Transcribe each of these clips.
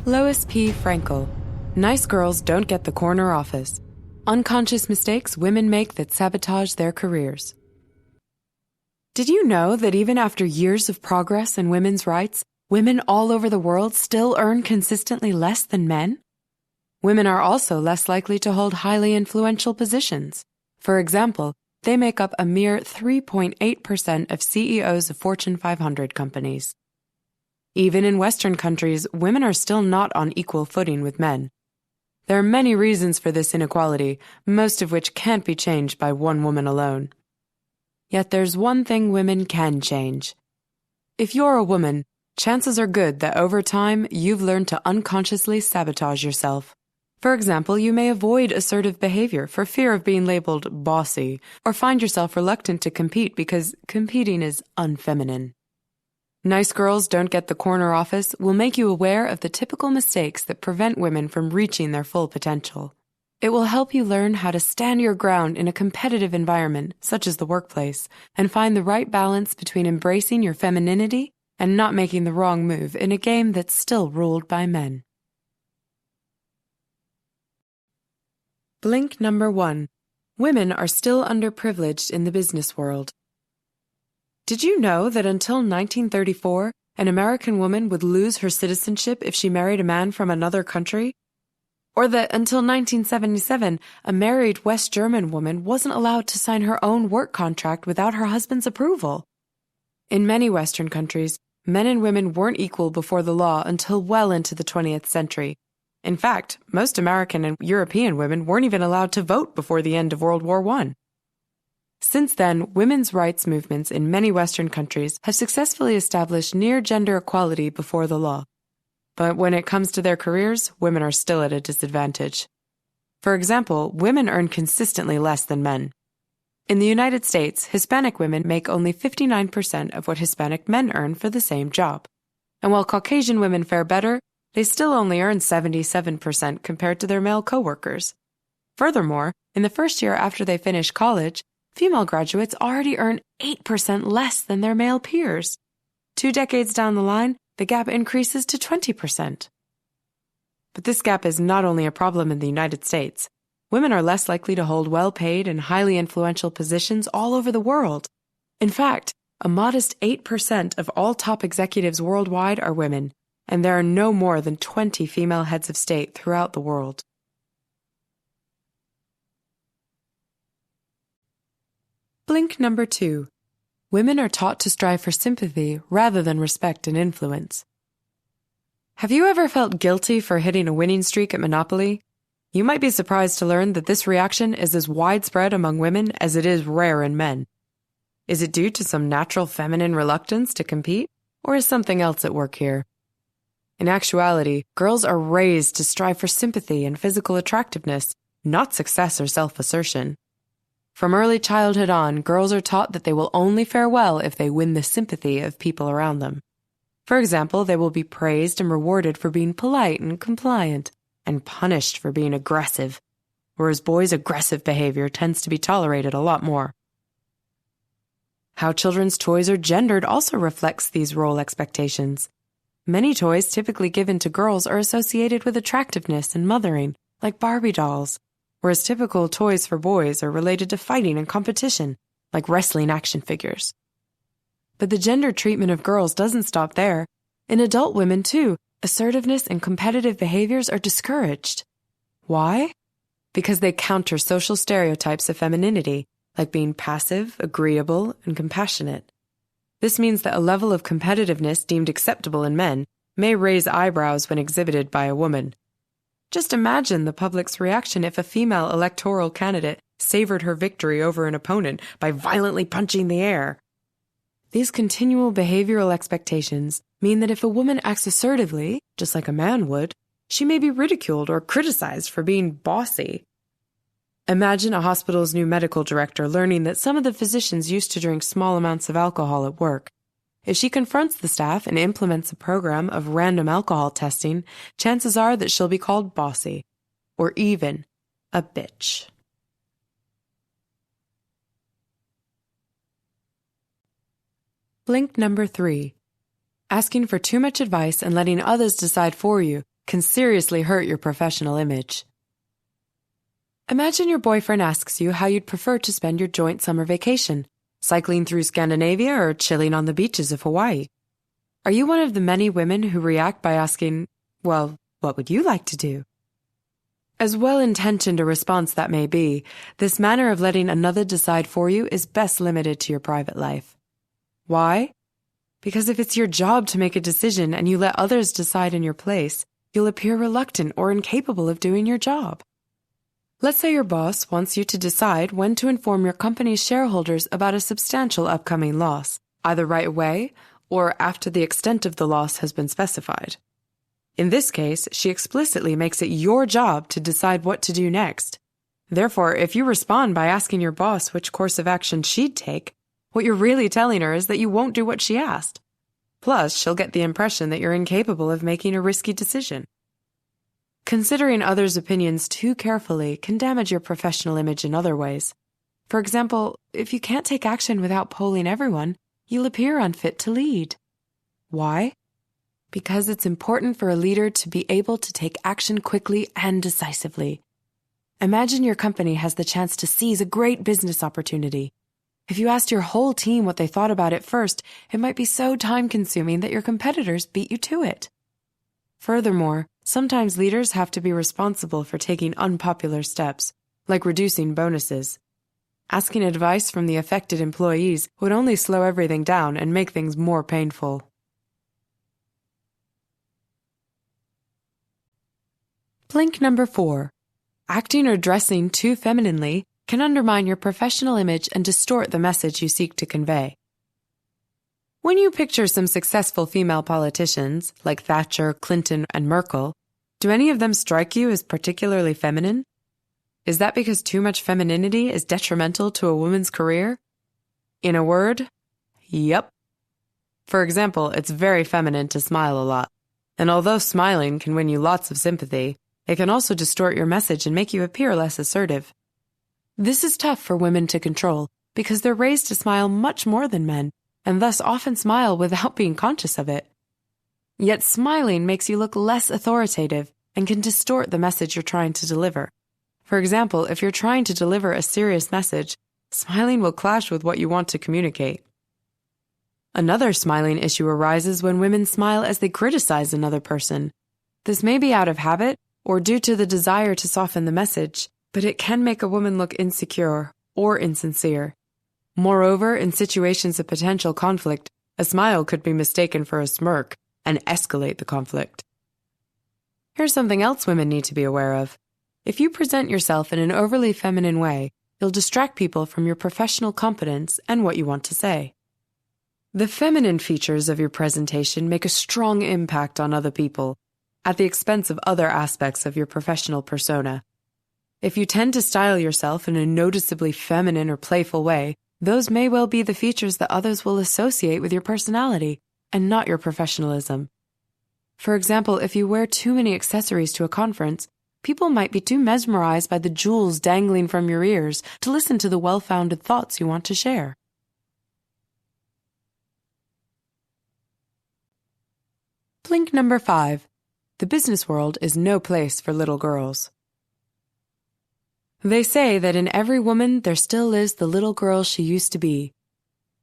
Lois P. Frankel. Nice girls don't get the corner office. Unconscious mistakes women make that sabotage their careers. Did you know that even after years of progress in women's rights, women all over the world still earn consistently less than men? Women are also less likely to hold highly influential positions. For example, they make up a mere 3.8% of CEOs of Fortune 500 companies. Even in Western countries, women are still not on equal footing with men. There are many reasons for this inequality, most of which can't be changed by one woman alone. Yet there's one thing women can change. If you're a woman, chances are good that over time you've learned to unconsciously sabotage yourself. For example, you may avoid assertive behavior for fear of being labeled bossy, or find yourself reluctant to compete because competing is unfeminine. Nice girls don't get the corner office will make you aware of the typical mistakes that prevent women from reaching their full potential. It will help you learn how to stand your ground in a competitive environment, such as the workplace, and find the right balance between embracing your femininity and not making the wrong move in a game that's still ruled by men. Blink number 1. Women are still underprivileged in the business world. Did you know that until 1934, an American woman would lose her citizenship if she married a man from another country? Or that until 1977, a married West German woman wasn't allowed to sign her own work contract without her husband's approval? In many Western countries, men and women weren't equal before the law until well into the 20th century. In fact, most American and European women weren't even allowed to vote before the end of World War I. Since then, women's rights movements in many Western countries have successfully established near-gender equality before the law. But when it comes to their careers, women are still at a disadvantage. For example, women earn consistently less than men. In the United States, Hispanic women make only 59% of what Hispanic men earn for the same job. And while Caucasian women fare better, they still only earn 77% compared to their male coworkers. Furthermore, in the first year after they finish college, female graduates already earn 8% less than their male peers. 2 decades down the line, the gap increases to 20%. But this gap is not only a problem in the United States. Women are less likely to hold well-paid and highly influential positions all over the world. In fact, a modest 8% of all top executives worldwide are women, and there are no more than 20 female heads of state throughout the world. Blink number 2. Women are taught to strive for sympathy rather than respect and influence. Have you ever felt guilty for hitting a winning streak at Monopoly? You might be surprised to learn that this reaction is as widespread among women as it is rare in men. Is it due to some natural feminine reluctance to compete, or is something else at work here? In actuality, girls are raised to strive for sympathy and physical attractiveness, not success or self-assertion. From early childhood on, girls are taught that they will only fare well if they win the sympathy of people around them. For example, they will be praised and rewarded for being polite and compliant, and punished for being aggressive, whereas boys' aggressive behavior tends to be tolerated a lot more. How children's toys are gendered also reflects these role expectations. Many toys typically given to girls are associated with attractiveness and mothering, like Barbie dolls, whereas typical toys for boys are related to fighting and competition, like wrestling action figures. But the gender treatment of girls doesn't stop there. In adult women, too, assertiveness and competitive behaviors are discouraged. Why? Because they counter social stereotypes of femininity, like being passive, agreeable, and compassionate. This means that a level of competitiveness deemed acceptable in men may raise eyebrows when exhibited by a woman. Just imagine the public's reaction if a female electoral candidate savored her victory over an opponent by violently punching the air. These continual behavioral expectations mean that if a woman acts assertively, just like a man would, she may be ridiculed or criticized for being bossy. Imagine a hospital's new medical director learning that some of the physicians used to drink small amounts of alcohol at work. If she confronts the staff and implements a program of random alcohol testing, chances are that she'll be called bossy, or even a bitch. Blink number 3. Asking for too much advice and letting others decide for you can seriously hurt your professional image. Imagine your boyfriend asks you how you'd prefer to spend your joint summer vacation, cycling through Scandinavia or chilling on the beaches of Hawaii. Are you one of the many women who react by asking, well, what would you like to do? As well-intentioned a response that may be, this manner of letting another decide for you is best limited to your private life. Why? Because if it's your job to make a decision and you let others decide in your place, you'll appear reluctant or incapable of doing your job. Let's say your boss wants you to decide when to inform your company's shareholders about a substantial upcoming loss, either right away or after the extent of the loss has been specified. In this case, she explicitly makes it your job to decide what to do next. Therefore, if you respond by asking your boss which course of action she'd take, what you're really telling her is that you won't do what she asked. Plus, she'll get the impression that you're incapable of making a risky decision. Considering others' opinions too carefully can damage your professional image in other ways. For example, if you can't take action without polling everyone, you'll appear unfit to lead. Why? Because it's important for a leader to be able to take action quickly and decisively. Imagine your company has the chance to seize a great business opportunity. If you asked your whole team what they thought about it first, it might be so time-consuming that your competitors beat you to it. Furthermore, sometimes leaders have to be responsible for taking unpopular steps, like reducing bonuses. Asking advice from the affected employees would only slow everything down and make things more painful. Blink number 4. Acting or dressing too femininely can undermine your professional image and distort the message you seek to convey. When you picture some successful female politicians, like Thatcher, Clinton, and Merkel, do any of them strike you as particularly feminine? Is that because too much femininity is detrimental to a woman's career? In a word, yep. For example, it's very feminine to smile a lot. And although smiling can win you lots of sympathy, it can also distort your message and make you appear less assertive. This is tough for women to control because they're raised to smile much more than men, and thus often smile without being conscious of it. Yet smiling makes you look less authoritative and can distort the message you're trying to deliver. For example, if you're trying to deliver a serious message, smiling will clash with what you want to communicate. Another smiling issue arises when women smile as they criticize another person. This may be out of habit or due to the desire to soften the message, but it can make a woman look insecure or insincere. Moreover, in situations of potential conflict, a smile could be mistaken for a smirk and escalate the conflict. Here's something else women need to be aware of. If you present yourself in an overly feminine way, you'll distract people from your professional competence and what you want to say. The feminine features of your presentation make a strong impact on other people, at the expense of other aspects of your professional persona. If you tend to style yourself in a noticeably feminine or playful way, those may well be the features that others will associate with your personality and not your professionalism. For example, if you wear too many accessories to a conference, people might be too mesmerized by the jewels dangling from your ears to listen to the well-founded thoughts you want to share. Blink number 5. The business world is no place for little girls. They say that in every woman there still lives the little girl she used to be.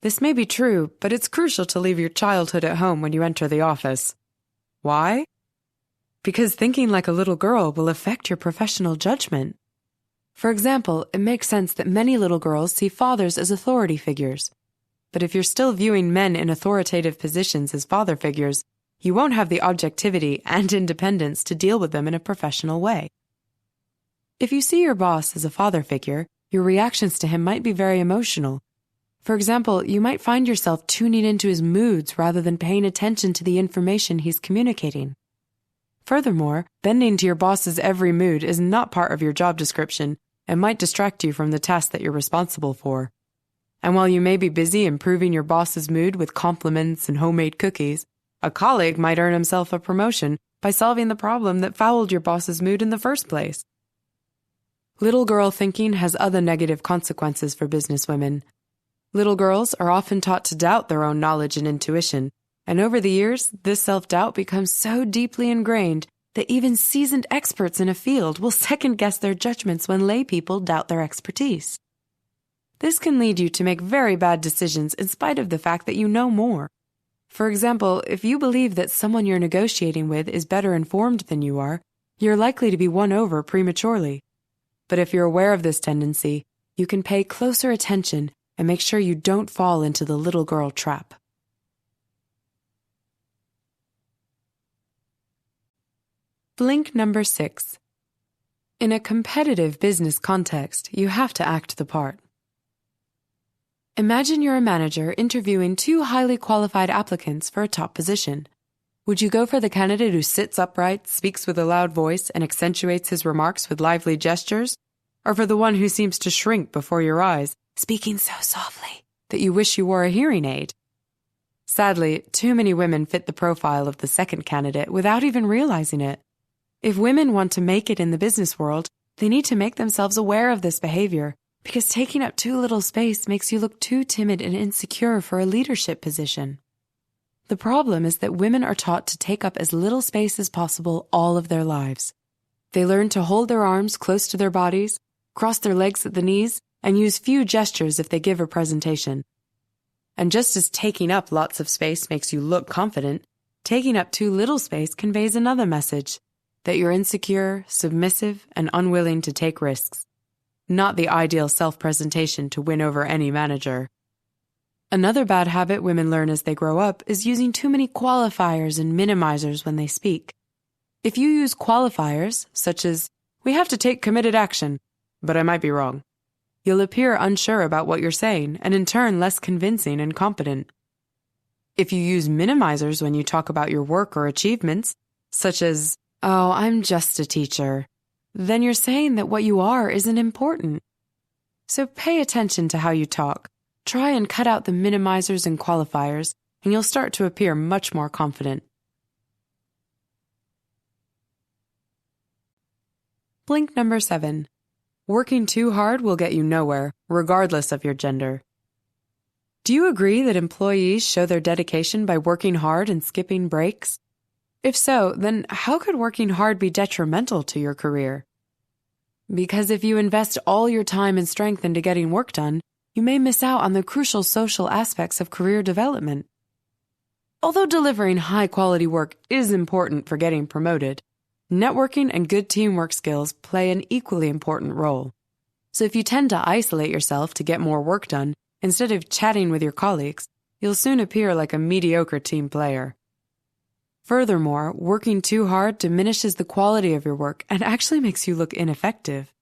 This may be true, but it's crucial to leave your childhood at home when you enter the office. Why? Because thinking like a little girl will affect your professional judgment. For example, it makes sense that many little girls see fathers as authority figures. But if you're still viewing men in authoritative positions as father figures, you won't have the objectivity and independence to deal with them in a professional way. If you see your boss as a father figure, your reactions to him might be very emotional. For example, you might find yourself tuning into his moods rather than paying attention to the information he's communicating. Furthermore, bending to your boss's every mood is not part of your job description and might distract you from the task that you're responsible for. And while you may be busy improving your boss's mood with compliments and homemade cookies, a colleague might earn himself a promotion by solving the problem that fouled your boss's mood in the first place. Little girl thinking has other negative consequences for businesswomen. Little girls are often taught to doubt their own knowledge and intuition, and over the years, this self-doubt becomes so deeply ingrained that even seasoned experts in a field will second-guess their judgments when lay people doubt their expertise. This can lead you to make very bad decisions in spite of the fact that you know more. For example, if you believe that someone you're negotiating with is better informed than you are, you're likely to be won over prematurely. But if you're aware of this tendency, you can pay closer attention and make sure you don't fall into the little girl trap. Blink number 6. In a competitive business context, you have to act the part. Imagine you're a manager interviewing 2 highly qualified applicants for a top position. Would you go for the candidate who sits upright, speaks with a loud voice, and accentuates his remarks with lively gestures? Or for the one who seems to shrink before your eyes, speaking so softly that you wish you wore a hearing aid? Sadly, too many women fit the profile of the second candidate without even realizing it. If women want to make it in the business world, they need to make themselves aware of this behavior, because taking up too little space makes you look too timid and insecure for a leadership position. The problem is that women are taught to take up as little space as possible all of their lives. They learn to hold their arms close to their bodies, cross their legs at the knees, and use few gestures if they give a presentation. And just as taking up lots of space makes you look confident, taking up too little space conveys another message, that you're insecure, submissive, and unwilling to take risks. Not the ideal self-presentation to win over any manager. Another bad habit women learn as they grow up is using too many qualifiers and minimizers when they speak. If you use qualifiers, such as, "We have to take committed action, but I might be wrong," you'll appear unsure about what you're saying and in turn less convincing and competent. If you use minimizers when you talk about your work or achievements, such as, "Oh, I'm just a teacher," then you're saying that what you are isn't important. So pay attention to how you talk. Try and cut out the minimizers and qualifiers, and you'll start to appear much more confident. Blink number 7. Working too hard will get you nowhere, regardless of your gender. Do you agree that employees show their dedication by working hard and skipping breaks? If so, then how could working hard be detrimental to your career? Because if you invest all your time and strength into getting work done, you may miss out on the crucial social aspects of career development. Although delivering high-quality work is important for getting promoted, networking and good teamwork skills play an equally important role. So if you tend to isolate yourself to get more work done, instead of chatting with your colleagues, you'll soon appear like a mediocre team player. Furthermore, working too hard diminishes the quality of your work and actually makes you look ineffective.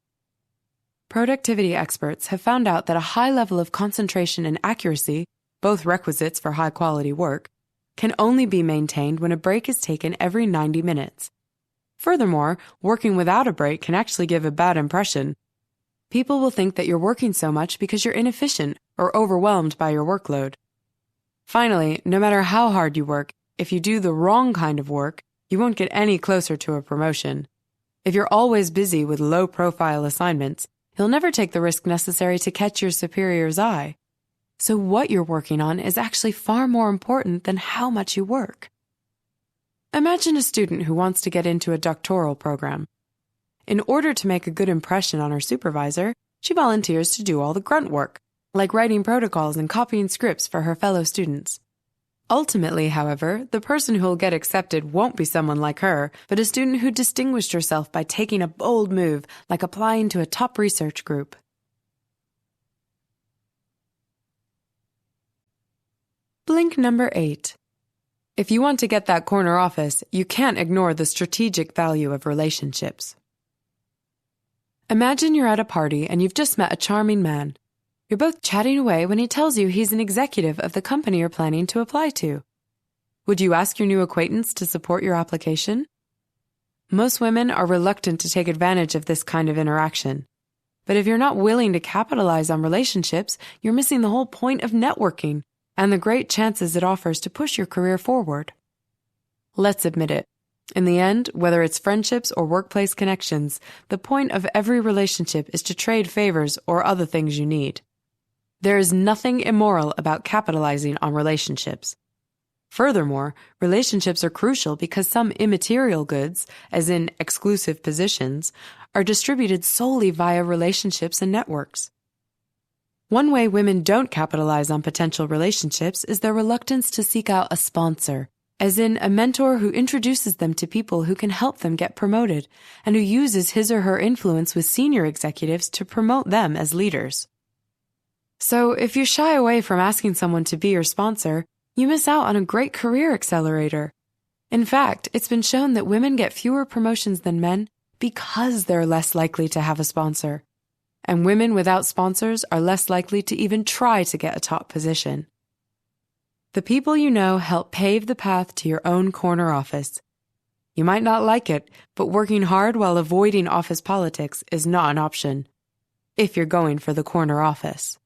Productivity experts have found out that a high level of concentration and accuracy, both requisites for high-quality work, can only be maintained when a break is taken every 90 minutes. Furthermore, working without a break can actually give a bad impression. People will think that you're working so much because you're inefficient or overwhelmed by your workload. Finally, no matter how hard you work, if you do the wrong kind of work, you won't get any closer to a promotion. If you're always busy with low-profile assignments, you'll never take the risk necessary to catch your superior's eye. So what you're working on is actually far more important than how much you work. Imagine a student who wants to get into a doctoral program. In order to make a good impression on her supervisor, she volunteers to do all the grunt work, like writing protocols and copying scripts for her fellow students. Ultimately, however, the person who'll get accepted won't be someone like her, but a student who distinguished herself by taking a bold move, like applying to a top research group. Blink number 8. If you want to get that corner office, you can't ignore the strategic value of relationships. Imagine you're at a party and you've just met a charming man. You're both chatting away when he tells you he's an executive of the company you're planning to apply to. Would you ask your new acquaintance to support your application? Most women are reluctant to take advantage of this kind of interaction. But if you're not willing to capitalize on relationships, you're missing the whole point of networking and the great chances it offers to push your career forward. Let's admit it. In the end, whether it's friendships or workplace connections, the point of every relationship is to trade favors or other things you need. There is nothing immoral about capitalizing on relationships. Furthermore, relationships are crucial because some immaterial goods, as in exclusive positions, are distributed solely via relationships and networks. One way women don't capitalize on potential relationships is their reluctance to seek out a sponsor, as in a mentor who introduces them to people who can help them get promoted and who uses his or her influence with senior executives to promote them as leaders. So, if you shy away from asking someone to be your sponsor, you miss out on a great career accelerator. In fact, it's been shown that women get fewer promotions than men because they're less likely to have a sponsor. And women without sponsors are less likely to even try to get a top position. The people you know help pave the path to your own corner office. You might not like it, but working hard while avoiding office politics is not an option, if you're going for the corner office.